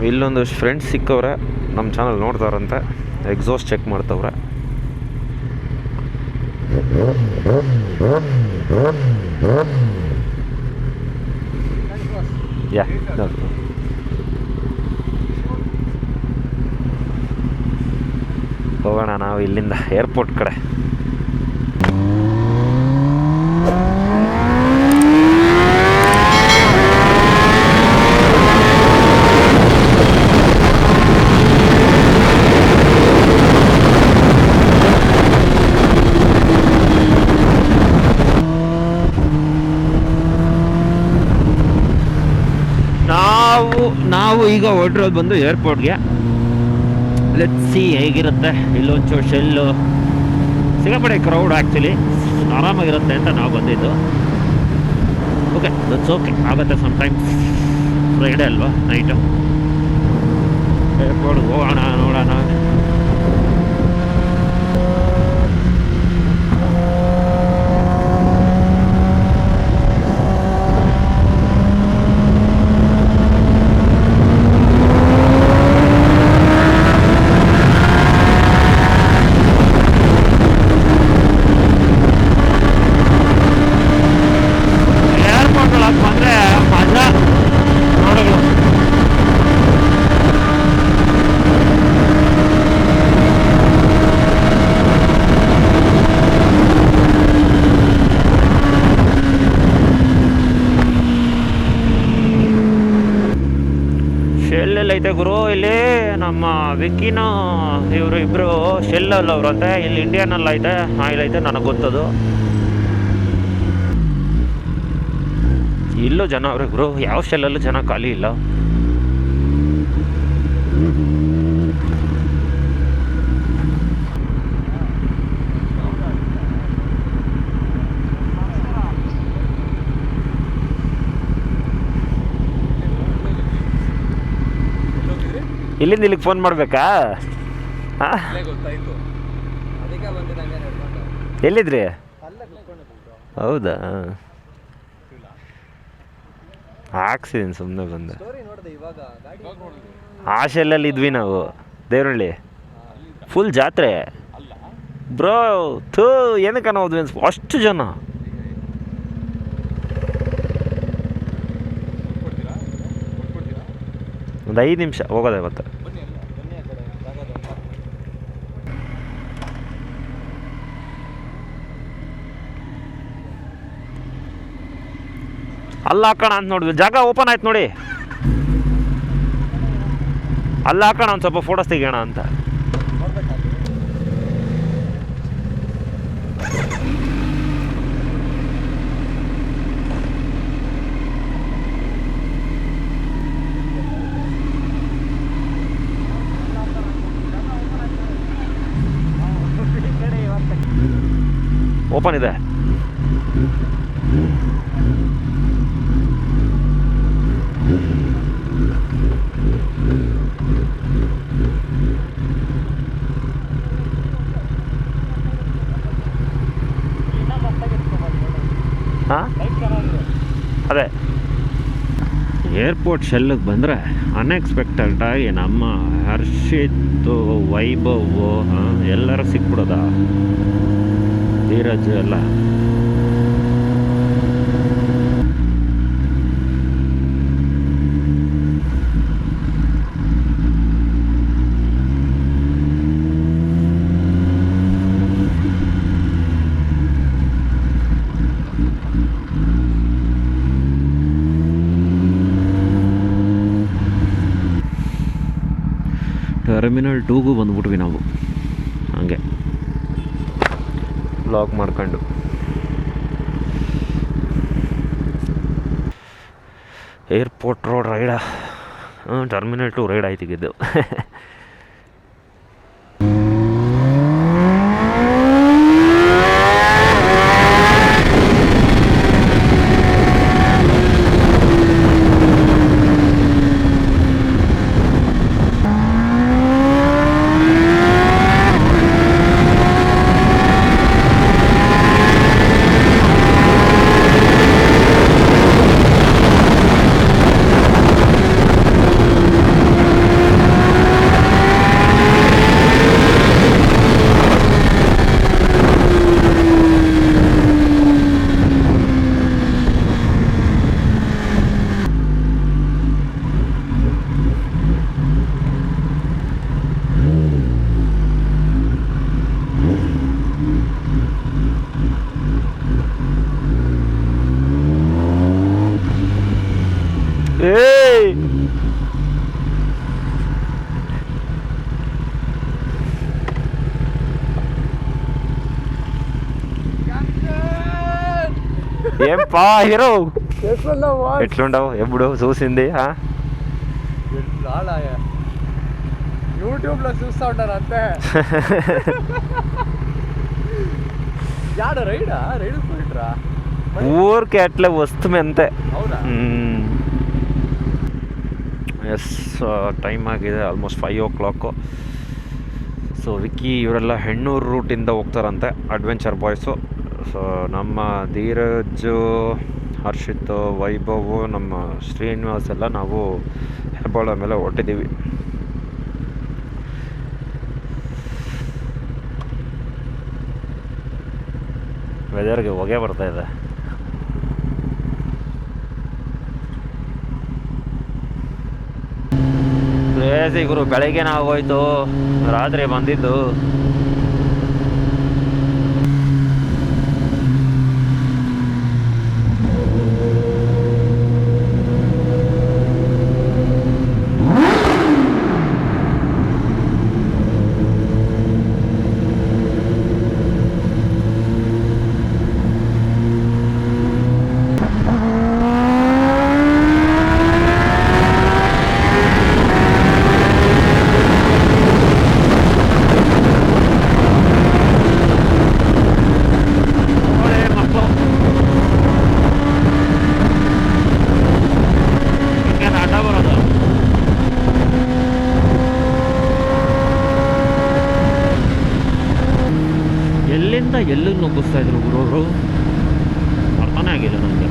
ಇಲ್ಲೊಂದು ಫ್ರೆಂಡ್ಸ್ ಸಿಕ್ಕವ್ರೆ, ನಮ್ಮ channel ನೋಡ್ತಾರಂತೆ, exhaust check ಮಾಡ್ತವ್ರೆ. ಯಾ ಹೋಗೋಣ ನಾವು ಇಲ್ಲಿಂದ ಏರ್ಪೋರ್ಟ್ ಕಡೆ. ನಾವು ಈಗ ಹೊರಟಿರೋದು ಬಂದು ಏರ್ಪೋರ್ಟ್ಗೆ. ಲೆಟ್ಸ್ ಸಿ ಹೇಗಿರುತ್ತೆ. ಇಲ್ಲೊಂಚೂರು ಶೆಲ್ಲು ಸಿಕ್ಕಾಪಟ್ಟೆ ಕ್ರೌಡ್, ಆ್ಯಕ್ಚುಲಿ ಆರಾಮಾಗಿರುತ್ತೆ ಅಂತ ನಾವು ಬಂದಿದ್ದು. ಓಕೆ, ದಟ್ಸ್ ಓಕೆ, ಆಗುತ್ತೆ ಸಮ್ಟೈಮ್ಸ್. ಫ್ರೈಡೇ ಅಲ್ವಾ ನೈಟು. ಏರ್ಪೋರ್ಟ್ಗೆ ಹೋಗೋಣ, ನೋಡೋಣ. ಐತೆ ಗುರು, ಇಲ್ಲಿ ನಮ್ಮ ವಿಕ್ಕಿನ ಇವರು ಇಬ್ಬರು ಶೆಲ್ಲಲ್ಲಿ ಅವ್ರಂತೆ, ಇಲ್ಲಿ ಇಂಡಿಯನಲ್ಲಿ ಐತೆ, ಇಲ್ಲೈತೆ, ನನಗೆ ಗೊತ್ತದು. ಇಲ್ಲೂ ಜನ ಅವ್ರೆ ಗುರು, ಯಾವ ಶೆಲ್ಲಲ್ಲೂ ಜನ ಖಾಲಿ ಇಲ್ಲ. ಇಲ್ಲಿಂದ ಇಲ್ಲಿಗೆ ಫೋನ್ ಮಾಡಬೇಕಾ? ಎಲ್ಲಿದ್ರಿ? ಹೌದಾ, ಹಾಕ್ಸಿದ್ದೀನಿ ಸುಮ್ಮನೆ ಬಂದೆ. ಆ ಶೆಲ್ಲಲ್ಲಿ ಇದ್ವಿ ನಾವು, ದೇವರಹಳ್ಳಿ ಫುಲ್ ಜಾತ್ರೆ ಬ್ರೋ. ಏನಕ್ಕೆ ಹೋದ್ವಿ ಅಷ್ಟು ಜನ. ಒಂದು 5 ನಿಮಿಷ ಹೋಗೋದೇ ಇವತ್ತು. ಅಲ್ಲ ಹಾಕೋಣ ಅಂತ ನೋಡಿದ್ವಿ, ಜಾಗ ಓಪನ್ ಆಯ್ತು ನೋಡಿ. ಅಲ್ಲ ಹಾಕೋಣ, ಒಂದು ಸ್ವಲ್ಪ ಫೋಟೋಸ್ ತೆಗಿಯೋಣ ಅಂತ. ಓಪನ್ ಇದೆ. ಹಾಂ, ಅದೇ ಏರ್ಪೋರ್ಟ್ ಶೆಲ್ಲಿಗೆ ಬಂದರೆ ಅನ್ಎಕ್ಸ್ಪೆಕ್ಟೆಡಾಗಿ ನಮ್ಮ ಹರ್ಷಿತ್, ವೈಭವ್ ಎಲ್ಲರೂ ಸಿಕ್ಬಿಡೋದ, ಧೀರಜ್ ಎಲ್ಲ. ಟರ್ಮಿನಲ್ 2ಗೂ ಬಂದ್ಬಿಟ್ವಿ ನಾವು, ಹಂಗೆ ಬ್ಲಾಗ್ ಮಾಡ್ಕೊಂಡು. Airport road ride, terminal 2 ride ಆಯ್ತಿದ್ದು. ఏం పా హీరో ఎట్లున్నావు ఎట్లుండవు ఎప్పుడు చూసింది యూట్యూబ్లో చూస్తూ ఉంటారు అంతే. యాడ రైడ్ పోయిట్రా ಊರಿಗೆ ಅಟ್ಲೆ ವಸ್ತು ಮೆಂತೆ. ಹೌದಾ? ಎಸ್, ಟೈಮ್ ಆಗಿದೆ ಆಲ್ಮೋಸ್ಟ್ 5 o'clock. ಸೊ ವಿಕ್ಕಿ ಇವರೆಲ್ಲ ಹೆಣ್ಣೂರು ರೂಟಿಂದ ಹೋಗ್ತಾರಂತೆ ಅಡ್ವೆಂಚರ್ ಬಾಯ್ಸು. ಸೊ ನಮ್ಮ ಧೀರಜ್, ಹರ್ಷಿತ್, ವೈಭವ್, ನಮ್ಮ ಶ್ರೀನಿವಾಸ್ ಎಲ್ಲ ನಾವು ಹೆಬ್ಬಾಳ ಮೇಲೆ ಹೊಟ್ಟಿದ್ದೀವಿ. ವೆದರ್ಗೆ ಹೊಗೆ ಬರ್ತಾ ಇದೆ. ಕ್ರೇಜಿ ಗುರು, ಬೆಳಗ್ಗೆನೇ ಆಗೋಯ್ತು, ರಾತ್ರಿ ಬಂದಿದ್ದು. ಎಲ್ಲಿಗೆ ನುಗ್ಗಿಸ್ತಾ ಇದ್ರು ಗುರುವರು, ಅರ್ಥನೇ ಆಗಿಲ್ಲ ನನಗೆ.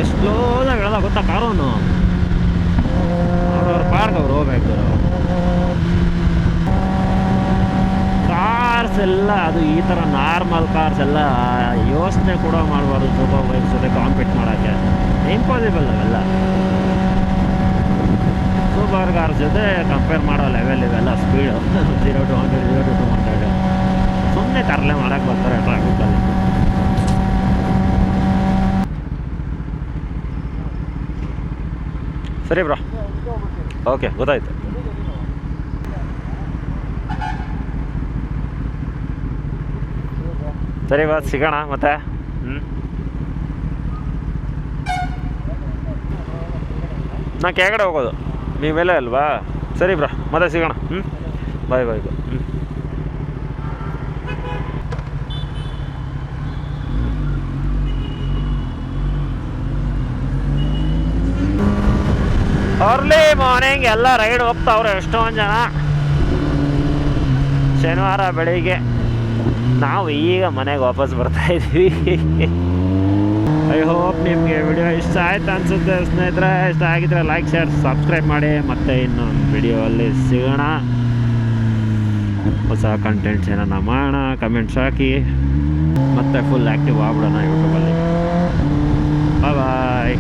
ಎಷ್ಟು ಸ್ಲೋದಾಗ ಹೇಳೋದ ಗೊತ್ತಾ ಕಾರನ್ನು, ಅವ್ರವ್ರ ಪಾರ್ಕ್ ಅವ್ರು ಹೋಗ್ಬೇಕು. ಕಾರ್ಸ್ ಎಲ್ಲ ಅದು ಈ ಥರ ನಾರ್ಮಲ್ ಕಾರ್ಸ್ ಎಲ್ಲ ಯೋಚನೆ ಕೂಡ ಮಾಡಬಾರ್ದು ಸೂಪರ್ ಬೈಕ್ಸ್ ಜೊತೆ ಕಾಂಪೀಟ್ ಮಾಡೋಕ್ಕೆ. ಇಂಪಾಸಿಬಲ್ ಅವೆಲ್ಲ. ಸೂಪರ್ ಕಾರ್ಸ್ ಜೊತೆ ಕಂಪೇರ್ ಮಾಡೋ ಲೆವೆಲ್ ಇವೆಲ್ಲ ಸ್ಪೀಡು 0 to 100, 0 to 200. ಸುಮ್ಮನೆ ತರಲೆ ಮಾಡೋಕ್ಕೆ ಬರ್ತಾರೆ ಟ್ರಾಫಿಕಲ್ಲಿ. ಸರಿ ಬ್ರೋ, ಓಕೆ, ಗೊತ್ತಾಯ್ತು. ಸರಿ ಬಾ, ಸಿಗೋಣ ಮತ್ತೆ. ನಾ ಕೆಳಗಡೆ ಹೋಗೋದು, ನೀವು ಮೇಲೆ ಅಲ್ವಾ? ಸರಿ ಬ್ರೋ, ಮತ್ತೆ ಸಿಗೋಣ. ಬಾಯ್ ಬಾಯ್ ಬಾಯ್. ಅರ್ಲಿ ಮಾರ್ನಿಂಗ್ ಎಲ್ಲ ರೈಡ್ ಹೋಗ್ತಾವ್ರೆ ಎಷ್ಟೊಂದು ಜನ. ಶನಿವಾರ ಬೆಳಿಗ್ಗೆ ನಾವು ಈಗ ಮನೆಗೆ ವಾಪಸ್ ಬರ್ತಾ ಇದ್ವಿ. ಐ ಹೋಪ್ ನಿಮಗೆ ವಿಡಿಯೋ ಇಷ್ಟ ಆಯ್ತು ಅನಿಸುತ್ತೆ ಸ್ನೇಹಿತರೆ. ಇಷ್ಟ ಆಗಿದ್ರೆ ಲೈಕ್, ಶೇರ್, ಸಬ್ಸ್ಕ್ರೈಬ್ ಮಾಡಿ. ಮತ್ತೆ ಇನ್ನೊಂದು ವಿಡಿಯೋಲ್ಲಿ ಸಿಗೋಣ. ಹೊಸ ಕಂಟೆಂಟ್ಸ್ ಏನಾರ ಮಾಡೋಣ, ಕಮೆಂಟ್ಸ್ ಹಾಕಿ. ಮತ್ತೆ ಫುಲ್ ಆ್ಯಕ್ಟಿವ್ ಆಗ್ಬಿಡೋಣ ಯೂಟ್ಯೂಬಲ್ಲಿ. ಬಾಯ್ ಬಾಯ್.